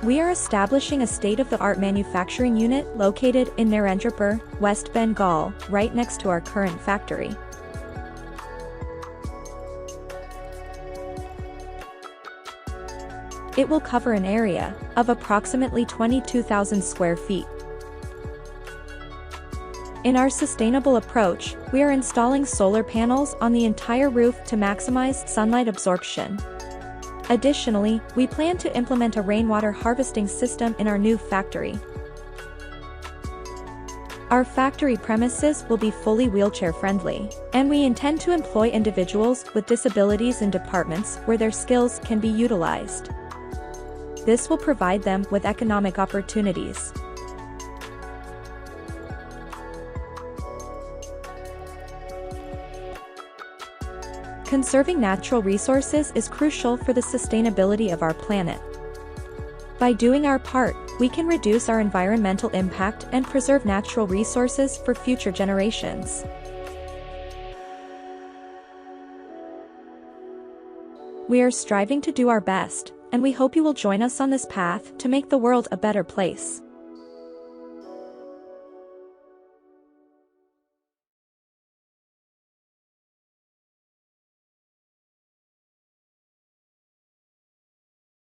We are establishing a state-of-the-art manufacturing unit located in Narendrapur, West Bengal, right next to our current factory. It will cover an area of approximately 22,000 square feet. In our sustainable approach, we are installing solar panels on the entire roof to maximize sunlight absorption. Additionally, we plan to implement a rainwater harvesting system in our new factory. Our factory premises will be fully wheelchair-friendly, and we intend to employ individuals with disabilities in departments where their skills can be utilized. This will provide them with economic opportunities. Conserving natural resources is crucial for the sustainability of our planet. By doing our part, we can reduce our environmental impact and preserve natural resources for future generations. We are striving to do our best, and we hope you will join us on this path to make the world a better place.